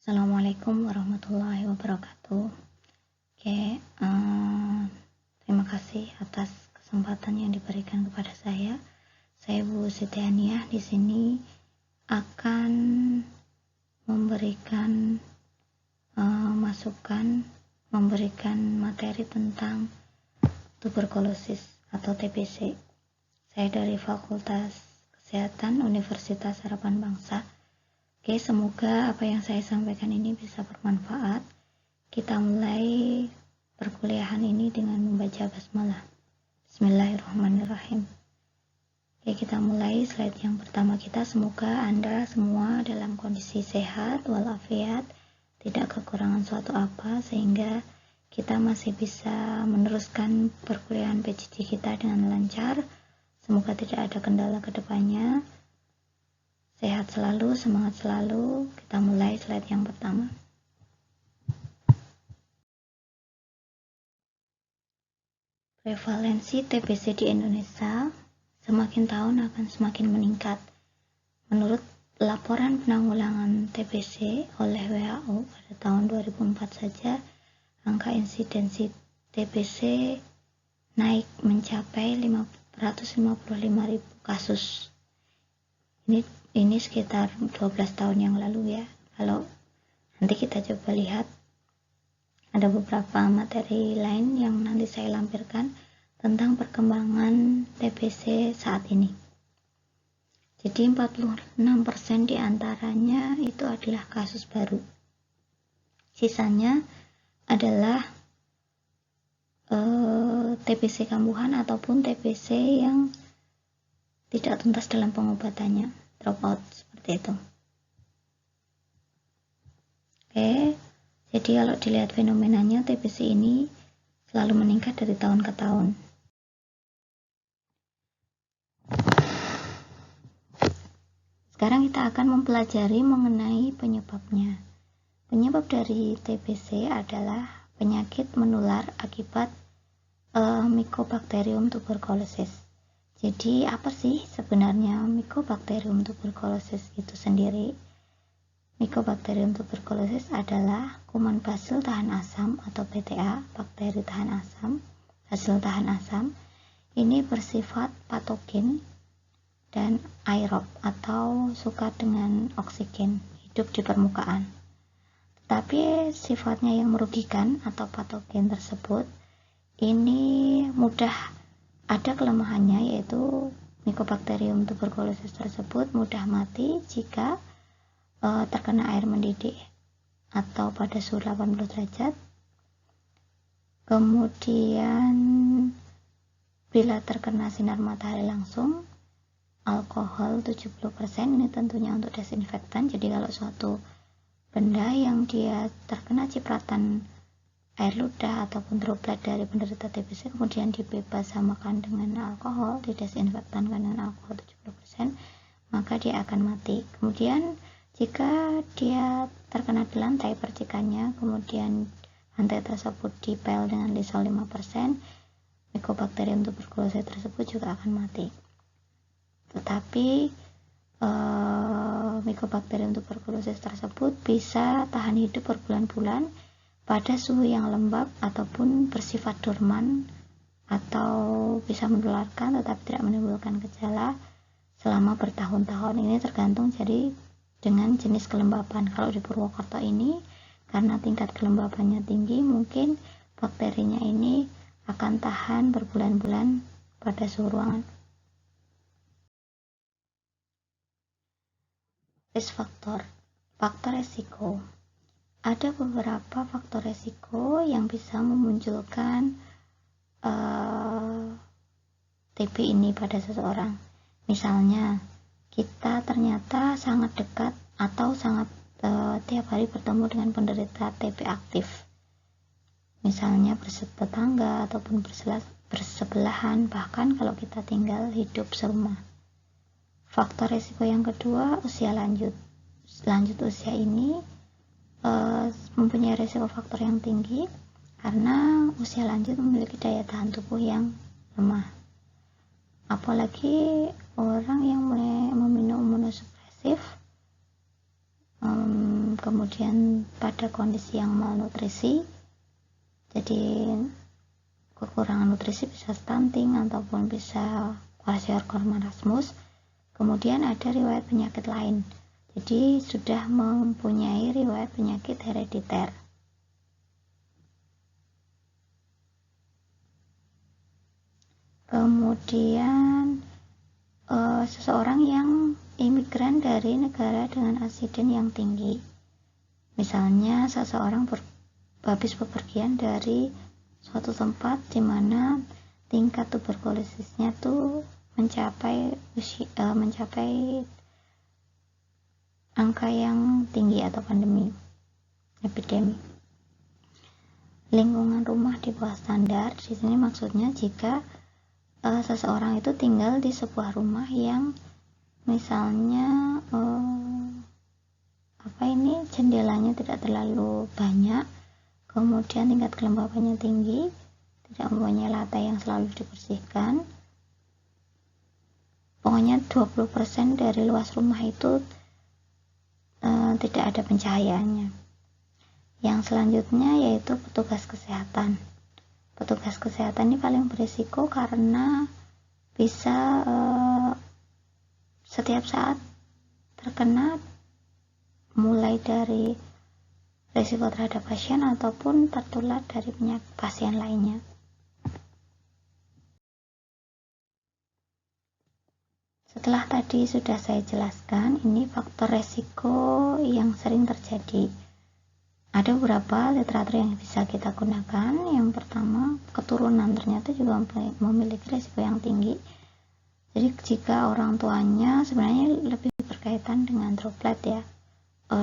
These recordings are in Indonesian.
Assalamualaikum warahmatullahi wabarakatuh. Terima kasih atas kesempatan yang diberikan kepada saya. Saya Bu Siti Haniah di sini akan memberikan masukan, memberikan materi tentang tuberkulosis atau TBC. Saya dari Fakultas Kesehatan Universitas Harapan Bangsa. Semoga apa yang saya sampaikan ini bisa bermanfaat. Kita mulai perkuliahan ini dengan membaca basmalah. Bismillahirrahmanirrahim. Kita mulai slide yang pertama kita. Semoga Anda semua dalam kondisi sehat walafiat, tidak kekurangan suatu apa, sehingga kita masih bisa meneruskan perkuliahan PJJ kita dengan lancar. Semoga tidak ada kendala ke depannya. Sehat selalu, semangat selalu. Kita mulai slide yang pertama. Prevalensi TBC di Indonesia semakin tahun akan semakin meningkat. Menurut laporan penanggulangan TBC oleh WHO pada tahun 2004 saja, angka insidensi TBC naik mencapai 555.000 kasus. Ini sekitar 12 tahun yang lalu ya. Kalau nanti kita coba lihat, ada beberapa materi lain yang nanti saya lampirkan tentang perkembangan TBC saat ini. Jadi 46% diantaranya itu adalah kasus baru. Sisanya adalah TBC kambuhan ataupun TBC yang tidak tuntas dalam pengobatannya, dropout seperti itu. Jadi kalau dilihat fenomenanya, TBC ini selalu meningkat dari tahun ke tahun. Sekarang kita akan mempelajari mengenai penyebabnya. Penyebab dari TBC adalah penyakit menular akibat Mycobacterium tuberculosis. Jadi apa sih sebenarnya Mycobacterium tuberculosis itu sendiri? Mycobacterium tuberculosis adalah kuman basil tahan asam atau BTA, bakteri tahan asam, hasil tahan asam. Ini bersifat patogen dan aerob atau suka dengan oksigen, hidup di permukaan. Tetapi sifatnya yang merugikan atau patogen tersebut ini mudah, ada kelemahannya, yaitu Mycobacterium tuberculosis tersebut mudah mati jika terkena air mendidih atau pada suhu 80 derajat. Kemudian bila terkena sinar matahari langsung, alkohol 70%, ini tentunya untuk desinfektan. Jadi kalau suatu benda yang dia terkena cipratan air ludah ataupun droplet dari penderita TBC kemudian dibebasamakan dengan alkohol, didesinfektankan dengan alkohol 70%, maka dia akan mati. Kemudian jika dia terkena di lantai percikannya, kemudian lantai tersebut dipel dengan lisol 5%, Mycobacterium tuberculosis tersebut juga akan mati. Tetapi Mycobacterium tuberculosis tersebut bisa tahan hidup berbulan-bulan pada suhu yang lembab ataupun bersifat dorman, atau bisa menularkan tetapi tidak menimbulkan gejala selama bertahun-tahun. Ini tergantung jadi dengan jenis kelembapan. Kalau di Purwokerto ini karena tingkat kelembapannya tinggi, mungkin bakterinya ini akan tahan berbulan-bulan pada suhu ruangan. Risk factor, faktor resiko. Ada beberapa faktor resiko yang bisa memunculkan TB ini pada seseorang. Misalnya, kita ternyata sangat dekat atau sangat tiap hari bertemu dengan penderita TB aktif. Misalnya bertetangga ataupun bersebelahan, bahkan kalau kita tinggal hidup serumah. Faktor resiko yang kedua, usia lanjut. Lanjut usia ini mempunyai resiko faktor yang tinggi karena usia lanjut memiliki daya tahan tubuh yang lemah. Apalagi orang yang meminum imunosupresif kemudian pada kondisi yang malnutrisi, jadi kekurangan nutrisi bisa stunting ataupun bisa kwashiorkor marasmus. Kemudian ada riwayat penyakit lain, jadi sudah mempunyai riwayat penyakit herediter. Kemudian seseorang yang imigran dari negara dengan asiden yang tinggi, misalnya seseorang habis bepergian dari suatu tempat di mana tingkat tuberkulosisnya tuh mencapai angka yang tinggi atau epidemi. Lingkungan rumah di bawah standar di sini maksudnya jika seseorang itu tinggal di sebuah rumah yang misalnya jendelanya tidak terlalu banyak, kemudian tingkat kelembabannya tinggi, tidak mempunyai lantai yang selalu dibersihkan. Pokoknya 20% dari luas rumah itu tidak ada pencahayaannya. Yang selanjutnya yaitu petugas kesehatan. Petugas kesehatan ini paling berisiko karena bisa setiap saat terkena, mulai dari risiko terhadap pasien ataupun tertular dari pasien lainnya. Setelah tadi sudah saya jelaskan, ini faktor resiko yang sering terjadi. Ada beberapa literatur yang bisa kita gunakan. Yang pertama, keturunan ternyata juga memiliki risiko yang tinggi. Jadi jika orang tuanya sebenarnya lebih berkaitan dengan droplet ya,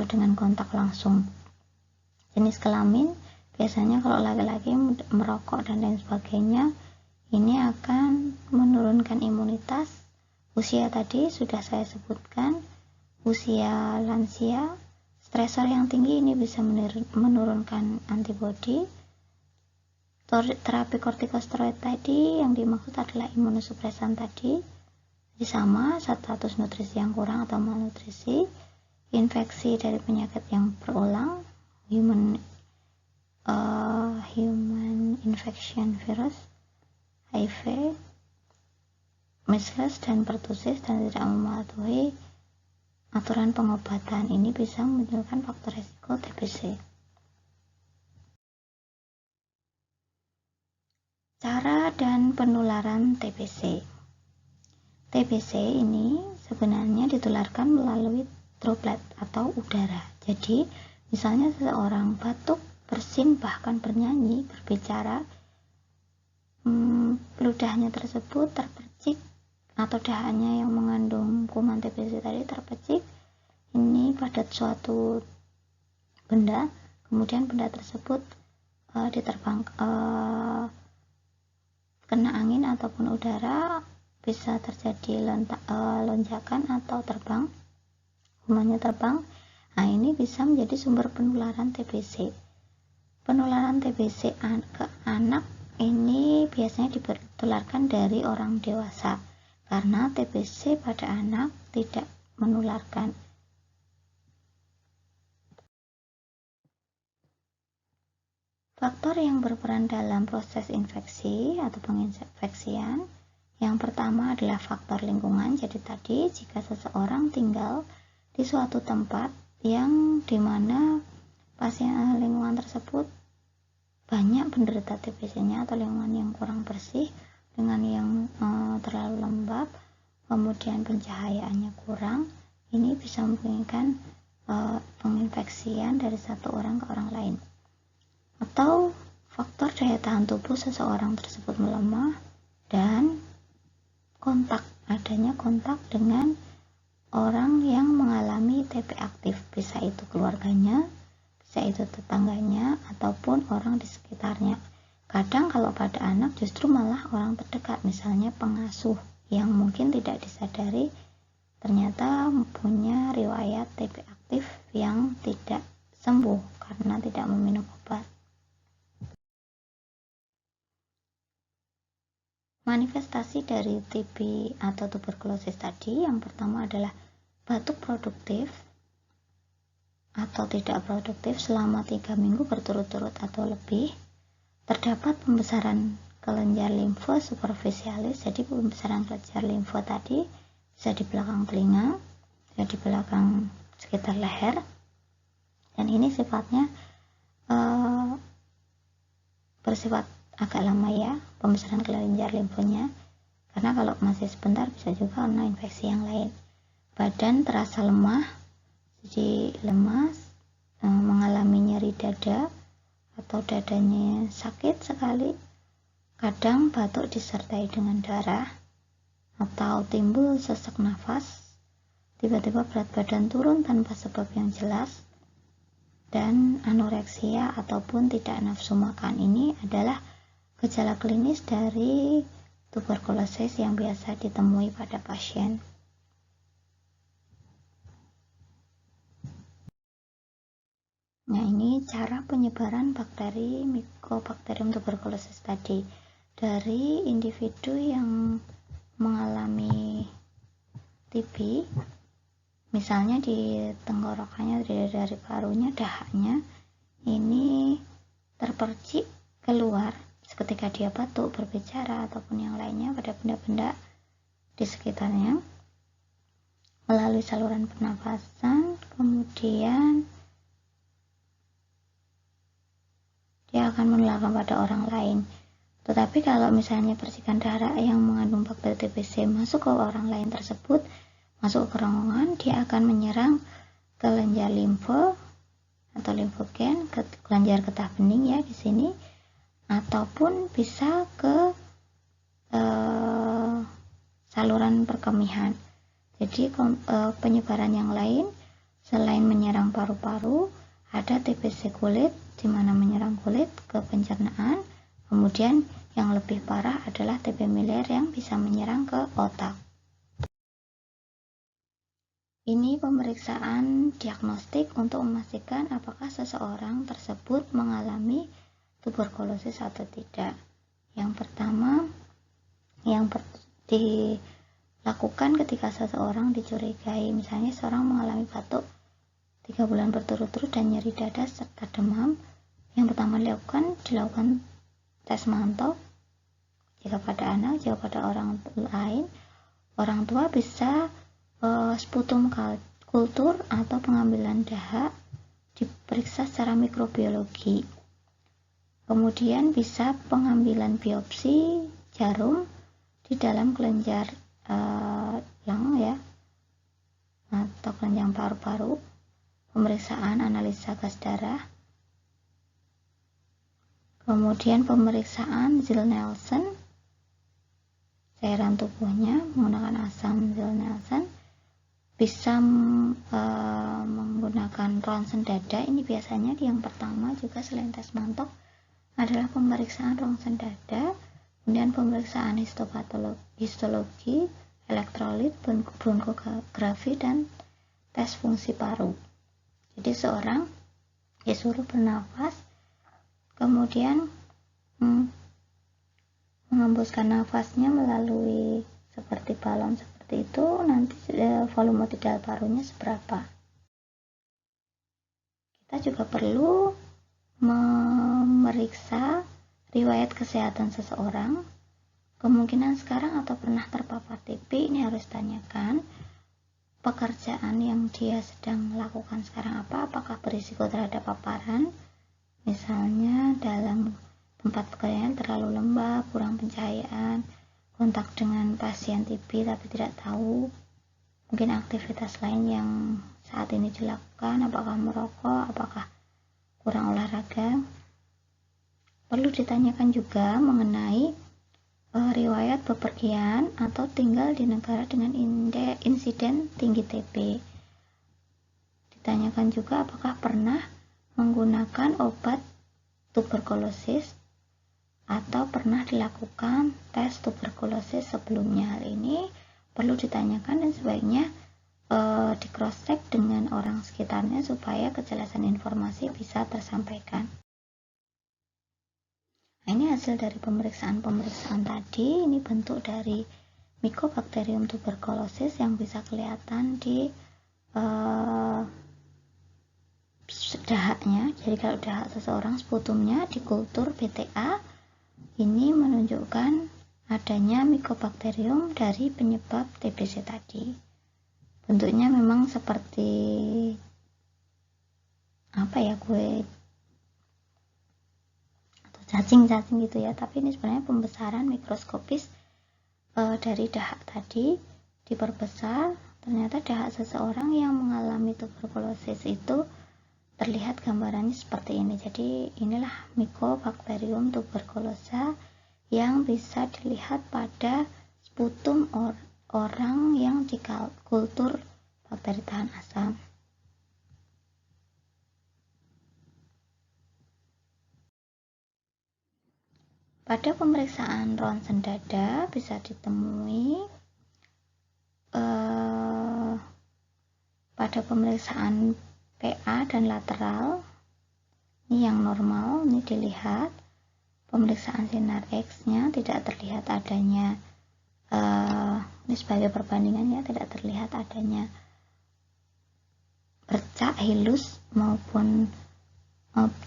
dengan kontak langsung. Jenis kelamin, biasanya kalau laki-laki merokok dan lain sebagainya, ini akan menurunkan imunitas. Usia tadi sudah saya sebutkan, usia lansia, stresor yang tinggi ini bisa menurunkan antibodi. Terapi kortikosteroid tadi yang dimaksud adalah imunosupresan tadi. Jadi sama, status nutrisi yang kurang atau malnutrisi, infeksi dari penyakit yang berulang, human infection virus, HIV, measles dan pertussis, dan tidak mematuhi aturan pengobatan. Ini bisa memunculkan faktor risiko TBC. Cara dan penularan TBC. TBC ini sebenarnya ditularkan melalui droplet atau udara. Jadi, misalnya seseorang batuk, bersin, bahkan bernyanyi, berbicara, ludahnya tersebut terpercik atau dahannya yang mengandung kuman TBC tadi terpercik ini pada suatu benda, kemudian benda tersebut kena angin ataupun udara, bisa terjadi lonjakan atau terbang, kumannya terbang. Nah, ini bisa menjadi sumber penularan TBC. Penularan TBC ke anak ini biasanya ditularkan dari orang dewasa, karena TBC pada anak tidak menularkan. Faktor yang berperan dalam proses infeksi atau penginfeksian, yang pertama adalah faktor lingkungan. Jadi tadi jika seseorang tinggal di suatu tempat yang dimana pasien lingkungan tersebut banyak penderita TBC-nya atau lingkungan yang kurang bersih, dengan yang terlalu lembab, kemudian pencahayaannya kurang, ini bisa memungkinkan penginfeksian dari satu orang ke orang lain. Atau faktor daya tahan tubuh seseorang tersebut melemah dan adanya kontak dengan orang yang mengalami TB aktif, bisa itu keluarganya, bisa itu tetangganya, ataupun orang di sekitarnya. Kadang kalau pada anak justru malah orang terdekat, misalnya pengasuh yang mungkin tidak disadari ternyata punya riwayat TB aktif yang tidak sembuh karena tidak meminum obat. Manifestasi dari TB atau tuberkulosis tadi, yang pertama adalah batuk produktif atau tidak produktif selama 3 minggu berturut-turut atau lebih, terdapat pembesaran kelenjar limfe superficialis. Jadi pembesaran kelenjar limfe tadi bisa di belakang telinga, bisa di belakang sekitar leher, dan ini sifatnya bersifat agak lama ya, pembesaran kelenjar limfonya, karena kalau masih sebentar bisa juga karena infeksi yang lain. Badan terasa lemah, jadi lemas, mengalami nyeri dada atau dadanya sakit sekali, kadang batuk disertai dengan darah, atau timbul sesak nafas, tiba-tiba berat badan turun tanpa sebab yang jelas, dan anoreksia ataupun tidak nafsu makan. Ini adalah gejala klinis dari tuberkulosis yang biasa ditemui pada pasien. Nah, ini cara penyebaran bakteri Mycobacterium tuberculosis tadi dari individu yang mengalami TB, misalnya di tenggorokannya, dari parunya, dahaknya ini terpercik keluar ketika dia batuk, berbicara, ataupun yang lainnya pada benda-benda di sekitarnya melalui saluran pernafasan, kemudian dia akan menularkan pada orang lain. Tetapi kalau misalnya percikan darah yang mengandung bakteri TBC masuk ke orang lain tersebut, masuk ke kerongkongan, dia akan menyerang kelenjar limfe atau limfogen, kelenjar getah bening ya di sini, ataupun bisa ke saluran perkemihan. Jadi penyebaran yang lain selain menyerang paru-paru, ada TBC kulit di mana menyerang kulit ke pencernaan, kemudian yang lebih parah adalah TB miliar yang bisa menyerang ke otak. Ini pemeriksaan diagnostik untuk memastikan apakah seseorang tersebut mengalami tuberkulosis atau tidak. Yang pertama yang dilakukan ketika seseorang dicurigai, misalnya seorang mengalami batuk 3 bulan berturut-turut dan nyeri dada serta demam, yang pertama dilakukan tes mantau. Jika pada anak, jika pada orang lain, orang tua bisa sputum kultur atau pengambilan dahak diperiksa secara mikrobiologi. Kemudian bisa pengambilan biopsi jarum di dalam kelenjar lung ya, atau kelenjar paru-paru, pemeriksaan analisa gas darah, kemudian pemeriksaan Ziehl-Neelsen, cairan tubuhnya menggunakan asam Ziehl-Neelsen, bisa menggunakan ronsen dada. Ini biasanya yang pertama juga selain tes mantok adalah pemeriksaan ronsen dada, kemudian pemeriksaan histologi, elektrolit, bronkografi, dan tes fungsi paru. Jadi seorang disuruh bernafas, kemudian mengembuskan nafasnya melalui seperti balon seperti itu, nanti volume di dalam parunya seberapa. Kita juga perlu memeriksa riwayat kesehatan seseorang, kemungkinan sekarang atau pernah terpapar TB. Ini harus tanyakan pekerjaan yang dia sedang lakukan sekarang apakah berisiko terhadap paparan, misalnya dalam tempat pekerjaan terlalu lembab, kurang pencahayaan, kontak dengan pasien TB tapi tidak tahu, mungkin aktivitas lain yang saat ini dilakukan, apakah merokok, apakah kurang olahraga. Perlu ditanyakan juga mengenai riwayat bepergian atau tinggal di negara dengan insiden tinggi TB. Ditanyakan juga apakah pernah menggunakan obat tuberkulosis atau pernah dilakukan tes tuberkulosis sebelumnya. Hal ini perlu ditanyakan dan sebaiknya di cross check dengan orang sekitarnya supaya kejelasan informasi bisa tersampaikan. Nah, ini hasil dari pemeriksaan tadi. Ini bentuk dari Mycobacterium tuberculosis yang bisa kelihatan di dahaknya. Jadi kalau dahak seseorang sputumnya di kultur BTA, ini menunjukkan adanya Mycobacterium dari penyebab TBC tadi. Bentuknya memang seperti kue atau cacing-cacing gitu ya, tapi ini sebenarnya pembesaran mikroskopis dari dahak tadi diperbesar. Ternyata dahak seseorang yang mengalami tuberkulosis itu terlihat gambarannya seperti ini. Jadi inilah Mycobacterium tuberculosa yang bisa dilihat pada sputum orang yang di kultur bakteri tahan asam. Pada pemeriksaan ronsen dada bisa ditemui pada pemeriksaan PA dan lateral, ini yang normal, ini dilihat. Pemeriksaan sinar X-nya tidak terlihat adanya, ini sebagai perbandingan ya, tidak terlihat adanya bercak hilus maupun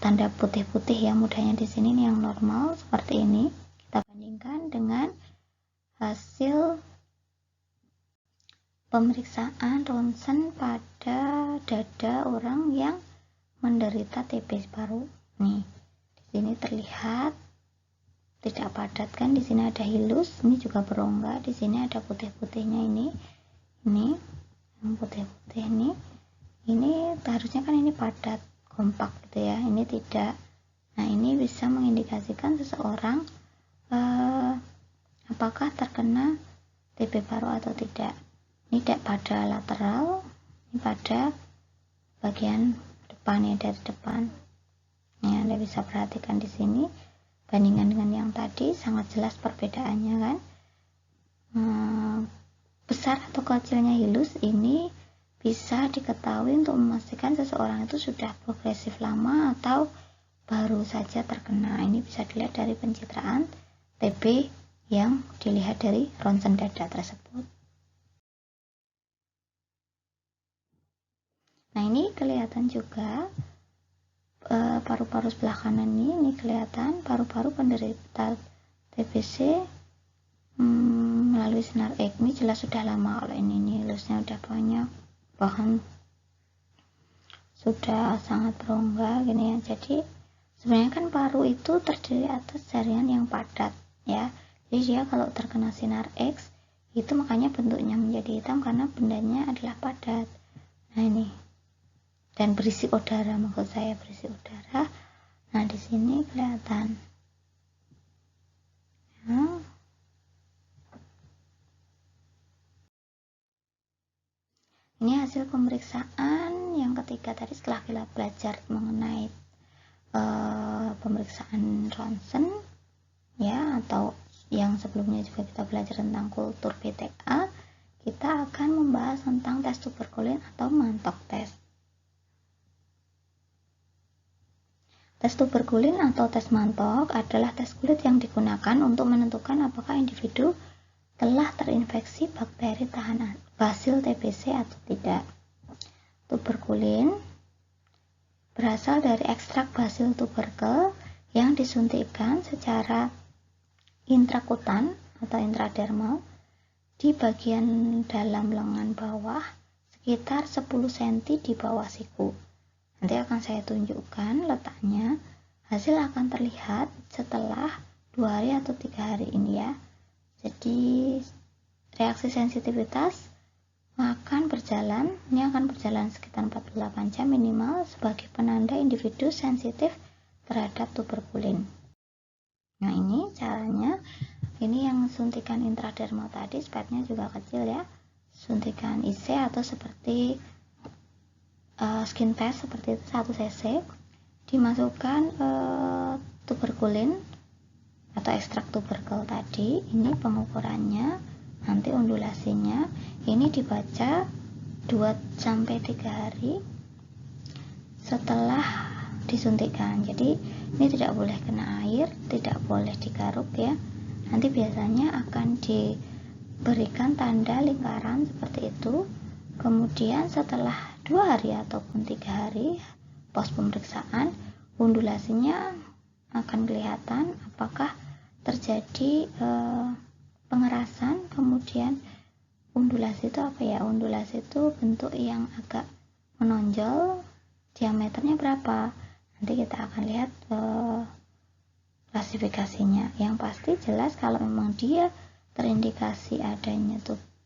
tanda putih-putih ya mudahnya di sini. Ini yang normal seperti ini. Kita bandingkan dengan hasil pemeriksaan ronsen pada dada orang yang menderita TB paru. Nih, di sini terlihat tidak padat kan? Di sini ada hilus, ini juga berongga. Di sini ada putih-putihnya ini yang putih-putih ini. Ini harusnya kan ini padat, kompak gitu ya, ini tidak. Nah, ini bisa mengindikasikan seseorang apakah terkena TB paru atau tidak. Ini tidak pada lateral, ini pada bagian depan ya, dari depan. Nih, Anda bisa perhatikan di sini bandingan dengan yang tadi sangat jelas perbedaannya kan. Besar atau kecilnya hilus ini bisa diketahui untuk memastikan seseorang itu sudah progresif lama atau baru saja terkena. Ini bisa dilihat dari pencitraan TB yang dilihat dari ronsen dada tersebut. Nah, ini kelihatan juga paru-paru sebelah kanan ini kelihatan paru-paru penderita TBC melalui sinar X. Ini jelas sudah lama. Kalau ini hilusnya udah banyak, bahkan sudah sangat berongga gini ya. Jadi sebenarnya kan paru itu terdiri atas jaringan yang padat ya. Jadi dia kalau terkena sinar X itu makanya bentuknya menjadi hitam karena bendanya adalah padat. Nah, ini dan berisi udara, maksud saya berisi udara. Nah, di sini kelihatan. Nah, ini hasil pemeriksaan yang ketiga tadi setelah kita belajar mengenai pemeriksaan ronsen ya, atau yang sebelumnya juga kita belajar tentang kultur BTA. Kita akan membahas tentang tes tuberkulin atau mantok tes. Tes tuberkulin atau tes mantok adalah tes kulit yang digunakan untuk menentukan apakah individu telah terinfeksi bakteri tahan basil TBC atau tidak. Tuberkulin berasal dari ekstrak basil tubercle yang disuntikkan secara intrakutan atau intradermal di bagian dalam lengan bawah sekitar 10 cm di bawah siku. Nanti akan saya tunjukkan letaknya. Hasil akan terlihat setelah 2 hari atau 3 hari ini ya. Jadi reaksi sensitivitas akan berjalan, ini akan berjalan sekitar 48 jam minimal sebagai penanda individu sensitif terhadap tuberkulin. Nah, ini caranya. Ini yang suntikan intradermal tadi, spatnya juga kecil ya. Suntikan IC atau seperti skin test seperti itu 1 cc, dimasukkan tuberkulin atau ekstrak tubercle tadi. Ini pengukurannya, nanti ondulasinya ini dibaca 2-3 hari setelah disuntikan. Jadi ini tidak boleh kena air, tidak boleh digaruk ya. Nanti biasanya akan diberikan tanda lingkaran seperti itu. Kemudian setelah 2 hari ataupun 3 hari pos pemeriksaan, undulasinya akan kelihatan apakah terjadi pengerasan. Kemudian undulasi itu apa ya? Undulasi itu bentuk yang agak menonjol, diameternya berapa? Nanti kita akan lihat klasifikasinya. Yang pasti jelas kalau memang dia terindikasi adanya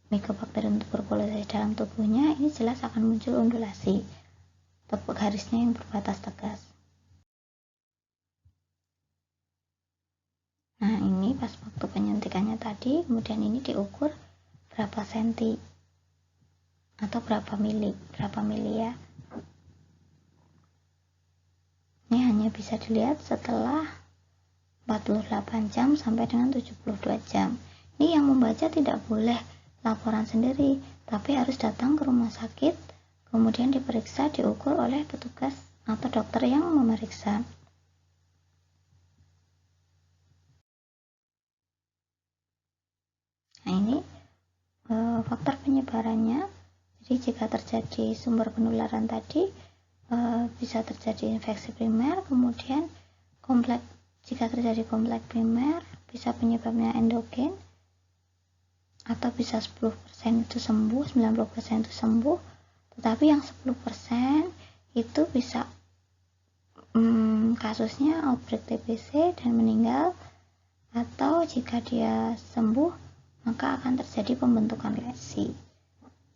Mycobacterium tuberculosis dalam tubuhnya, ini jelas akan muncul undulasi, garisnya yang berbatas tegas. Nah, ini pas waktu penyuntikannya tadi, kemudian ini diukur berapa senti atau berapa mili ya. Ini hanya bisa dilihat setelah 48 jam sampai dengan 72 jam. Ini yang membaca tidak boleh laporan sendiri, tapi harus datang ke rumah sakit, kemudian diperiksa, diukur oleh petugas atau dokter yang memeriksa. Nah, ini faktor penyebarannya. Jadi jika terjadi sumber penularan tadi, bisa terjadi infeksi primer, kemudian jika terjadi kompleks primer, bisa penyebabnya endogen, atau bisa 10% itu sembuh, 90% itu sembuh, tetapi yang 10% itu bisa kasusnya outbreak TBC dan meninggal, atau jika dia sembuh maka akan terjadi pembentukan lesi.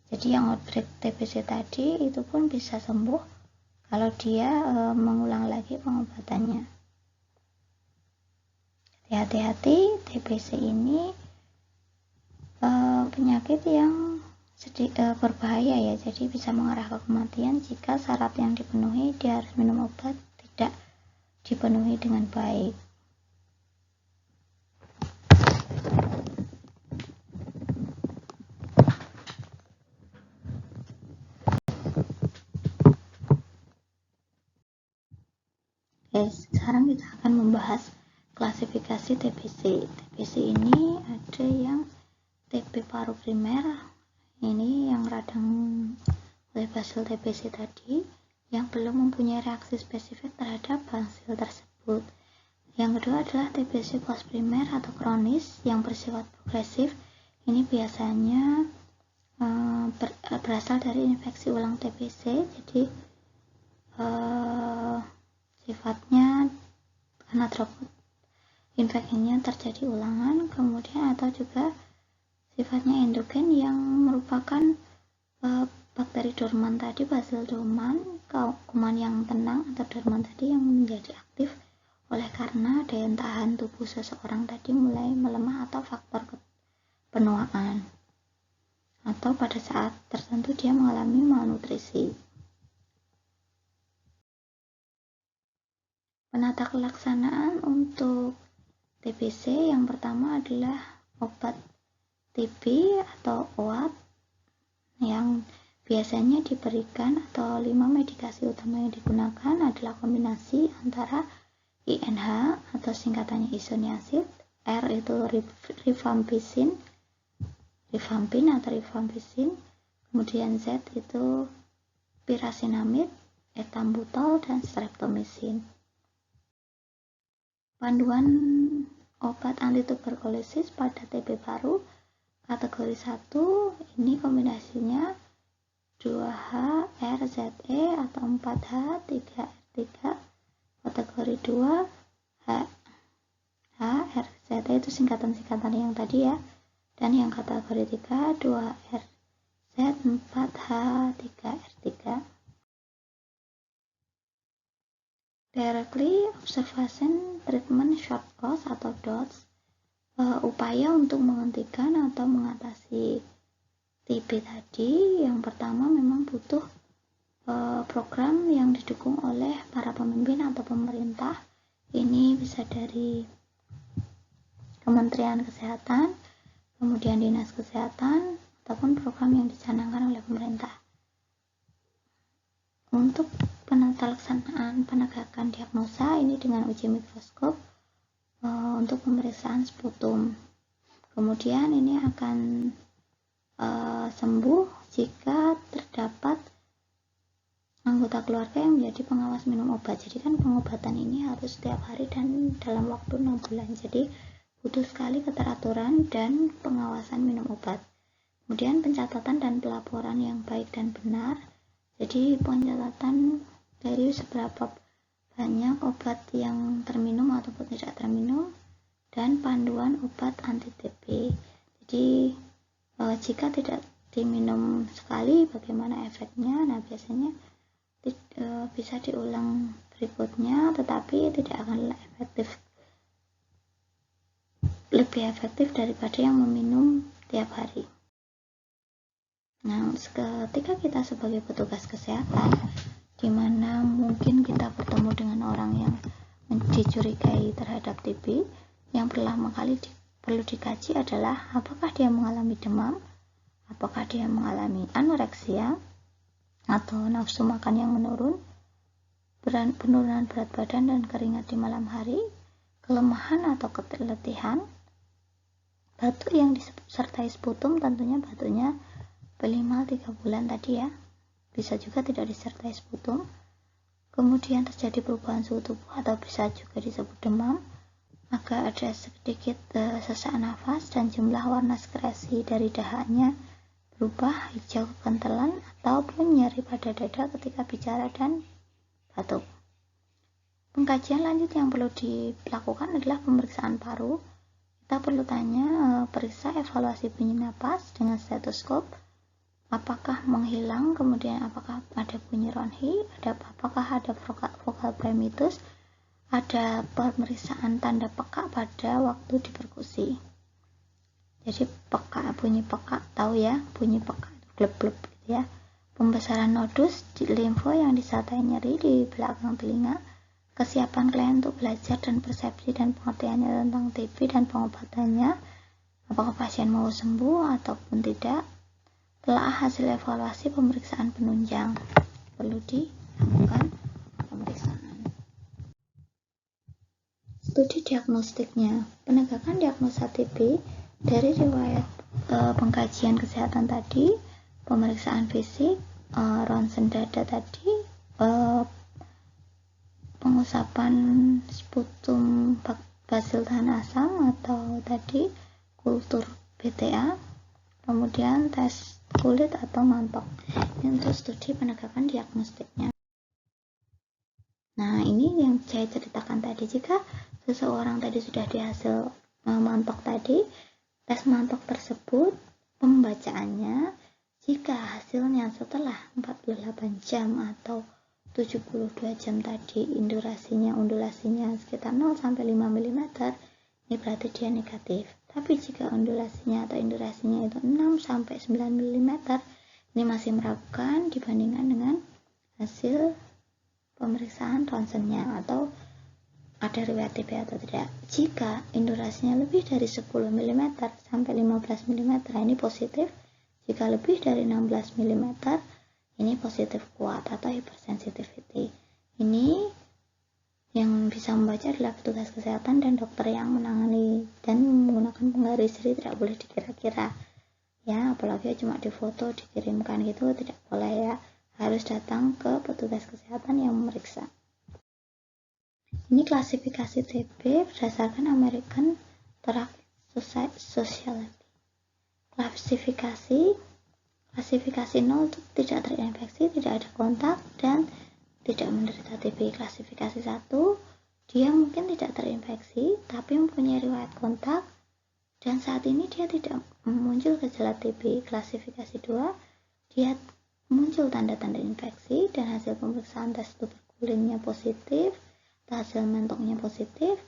Jadi yang outbreak TBC tadi itu pun bisa sembuh kalau dia mengulang lagi pengobatannya. Hati-hati, TBC ini penyakit yang berbahaya ya, jadi bisa mengarah ke kematian jika syarat yang dipenuhi, dia harus minum obat, tidak dipenuhi dengan baik. Oke, sekarang kita akan membahas klasifikasi TBC. TBC ini ada yang TB paru primer, ini yang radang oleh basil TBC tadi, yang belum mempunyai reaksi spesifik terhadap basil tersebut. Yang kedua adalah TBC post primer atau kronis yang bersifat progresif. Ini biasanya berasal dari infeksi ulang TBC, jadi sifatnya karena droplet infeksinya terjadi ulangan, kemudian atau juga sifatnya endogen yang merupakan bakteri dorman tadi, basil dorman, kuman yang tenang atau dorman tadi yang menjadi aktif oleh karena daya tahan tubuh seseorang tadi mulai melemah atau faktor penuaan, atau pada saat tertentu dia mengalami malnutrisi. Penata kelaksanaan untuk TBC yang pertama adalah obat TB atau OAT yang biasanya diberikan, atau 5 medikasi utama yang digunakan adalah kombinasi antara INH atau singkatannya isoniazid, R itu rifampicin atau rifampicin, kemudian Z itu pirasinamid, etambutol, dan streptomycin. Panduan obat antituberkulosis pada TB paru kategori 1 ini kombinasinya 2H-RZE atau 4H-3R3. Kategori 2 H-RZE itu singkatan-singkatan yang tadi ya, dan yang kategori 3 2RZ4H3R3. Directly observation treatment short course atau DOTS, upaya untuk menghentikan atau mengatasi TB tadi. Yang pertama memang butuh program yang didukung oleh para pemimpin atau pemerintah. Ini bisa dari Kementerian Kesehatan, kemudian Dinas Kesehatan, ataupun program yang dicanangkan oleh pemerintah. Untuk pelaksanaan penegakan diagnosa ini dengan uji mikroskop untuk pemeriksaan sputum. Kemudian ini akan sembuh jika terdapat anggota keluarga yang menjadi pengawas minum obat. Jadi kan pengobatan ini harus setiap hari dan dalam waktu 6 bulan. Jadi butuh sekali keteraturan dan pengawasan minum obat. Kemudian pencatatan dan pelaporan yang baik dan benar. Jadi pencatatan dari seberapa banyak obat yang terminum ataupun tidak terminum, dan panduan obat anti TB. Jadi jika tidak diminum sekali bagaimana efeknya. Nah, biasanya bisa diulang berikutnya, tetapi tidak akan lebih efektif daripada yang meminum tiap hari. Nah, ketika kita sebagai petugas kesehatan, di mana mungkin kita bertemu dengan orang yang dicurigai terhadap TB, yang pertama kali perlu dikaji adalah apakah dia mengalami demam, apakah dia mengalami anoreksia atau nafsu makan yang menurun, penurunan berat badan dan keringat di malam hari, kelemahan atau keletihan, batuk yang disertai sputum, tentunya batuknya minimal 3 bulan tadi ya, bisa juga tidak disertai sputum. Kemudian terjadi perubahan suhu tubuh atau bisa juga disebut demam, agak ada sedikit sesak nafas dan jumlah warna sekresi dari dahaknya berubah hijau kekentalan ataupun nyeri pada dada ketika bicara dan batuk. Pengkajian lanjut yang perlu dilakukan adalah pemeriksaan paru. Kita perlu periksa evaluasi bunyi napas dengan stetoskop, apakah menghilang, kemudian apakah ada bunyi ronhi, apakah ada vokal primitus, ada pemeriksaan tanda peka pada waktu diperkusi. Jadi bunyi peka, tahu ya, bunyi peka gleb-gleb gitu ya. Pembesaran nodus di limfo yang disertai nyeri di belakang telinga, kesiapan klien untuk belajar dan persepsi dan pengertiannya tentang TB dan pengobatannya, apakah pasien mau sembuh ataupun tidak. Telah hasil evaluasi pemeriksaan penunjang, perlu dilakukan pemeriksaan. Studi diagnostiknya, penegakan diagnosa TB dari riwayat pengkajian kesehatan tadi, pemeriksaan fisik, ronsen dada tadi, pengusapan sputum basil tahan asam atau tadi kultur BTA, kemudian tes kulit atau mantok. Ini untuk studi penegakan diagnostiknya. Nah, ini yang saya ceritakan tadi. Jika seseorang tadi sudah dihasil mantok tadi, tes mantok tersebut pembacaannya, jika hasilnya setelah 48 jam atau 72 jam tadi undulasinya sekitar 0-5 mm, ini berarti dia negatif. Tapi jika indurasinya itu 6-9 mm, ini masih meragukan dibandingkan dengan hasil pemeriksaan ronsennya atau ada riwayat TB atau tidak. Jika indurasinya lebih dari 10 mm sampai 15 mm, ini positif. Jika lebih dari 16 mm, ini positif kuat atau hypersensitivity. Ini yang bisa membaca adalah petugas kesehatan dan dokter yang menangani dan menggunakan penggaris, jadi tidak boleh dikira-kira ya, apalagi cuma difoto dikirimkan gitu, tidak boleh ya, harus datang ke petugas kesehatan yang memeriksa. Ini klasifikasi TB berdasarkan American Thoracic Society. Klasifikasi 0 tidak terinfeksi, tidak ada kontak, dan tidak menderita TB. Klasifikasi 1, dia mungkin tidak terinfeksi tapi mempunyai riwayat kontak dan saat ini dia tidak muncul gejala TB. Klasifikasi 2, dia muncul tanda-tanda infeksi dan hasil pemeriksaan tes tuberkulinnya positif, hasil mentoknya positif,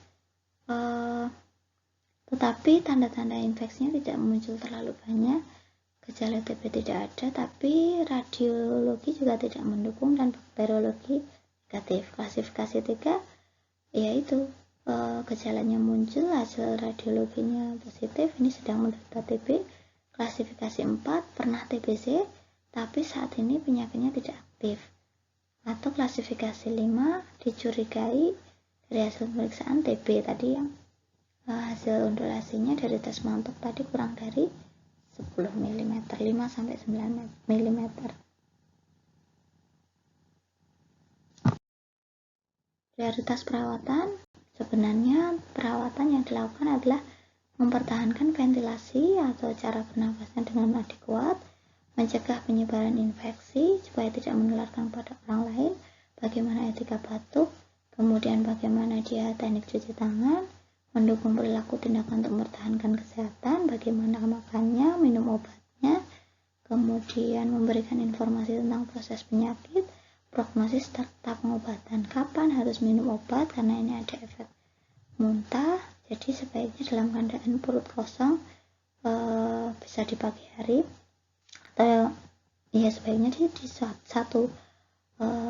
tetapi tanda-tanda infeksinya tidak muncul terlalu banyak, gejala TB tidak ada, tapi radiologi juga tidak mendukung dan bakteriologi negatif. Klasifikasi 3 yaitu gejalanya muncul, hasil radiologinya positif, ini sedang menderita TB. Klasifikasi 4, pernah TBC tapi saat ini penyakitnya tidak aktif. Atau klasifikasi 5, dicurigai dari hasil pemeriksaan TB tadi yang hasil undulasinya dari tes mantok tadi kurang dari 10 mm, 5-9 mm. Prioritas perawatan, sebenarnya perawatan yang dilakukan adalah mempertahankan ventilasi atau cara bernafasnya dengan adekuat, mencegah penyebaran infeksi supaya tidak menularkan pada orang lain, bagaimana etika batuk, kemudian bagaimana dia teknik cuci tangan, mendukung perilaku tindakan untuk mempertahankan kesehatan, bagaimana makannya, minum obatnya, kemudian memberikan informasi tentang proses penyakit, prognosis serta pengobatan, kapan harus minum obat karena ini ada efek muntah, jadi sebaiknya dalam keadaan perut kosong, bisa di pagi hari atau ya sebaiknya di satu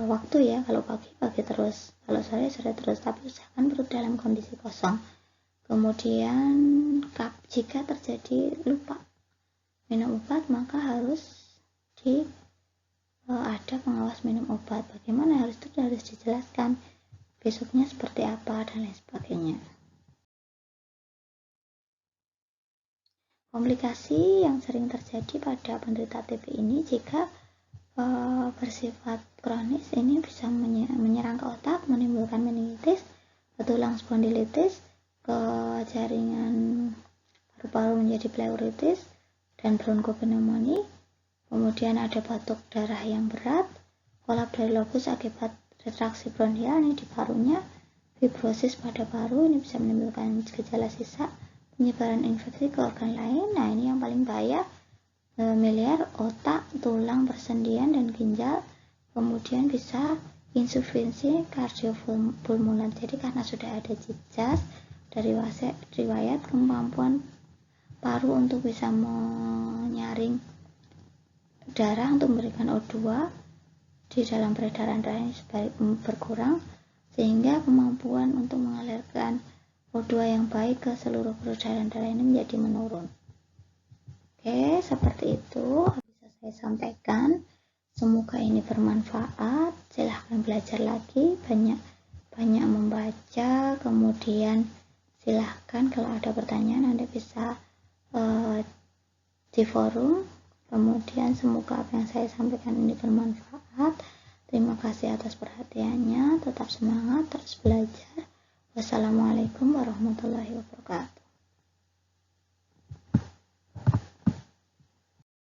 waktu ya, kalau pagi terus, kalau sore terus, tapi usahakan perut dalam kondisi kosong. Kemudian jika terjadi lupa minum obat, maka harus ada pengawas minum obat. Bagaimana harus dijelaskan besoknya seperti apa dan lain sebagainya. Komplikasi yang sering terjadi pada penderita TB ini jika bersifat kronis, ini bisa menyerang ke otak, menimbulkan meningitis, ke tulang spondilitis, ke jaringan paru-paru menjadi pleuritis dan bronkopneumonia. Kemudian ada batuk darah yang berat, kolap dari lobus akibat retraksi bronkial ini di parunya, fibrosis pada paru ini bisa menimbulkan gejala sesak, penyebaran infeksi ke organ lain. Nah, ini yang paling bahaya, miliar otak, tulang, persendian dan ginjal. Kemudian bisa insufinsi kardiopulmoner. Jadi karena sudah ada jejak dari riwayat kemampuan paru untuk bisa menyaring darah untuk memberikan O2 di dalam peredaran darah ini berkurang, sehingga kemampuan untuk mengalirkan O2 yang baik ke seluruh peredaran darah ini menjadi menurun. Oke, seperti itu bisa saya sampaikan. Semoga ini bermanfaat. Silahkan belajar lagi, banyak membaca. Kemudian silahkan kalau ada pertanyaan Anda bisa di forum. Kemudian semoga apa yang saya sampaikan ini bermanfaat. Terima kasih atas perhatiannya. Tetap semangat, terus belajar. Wassalamualaikum warahmatullahi wabarakatuh.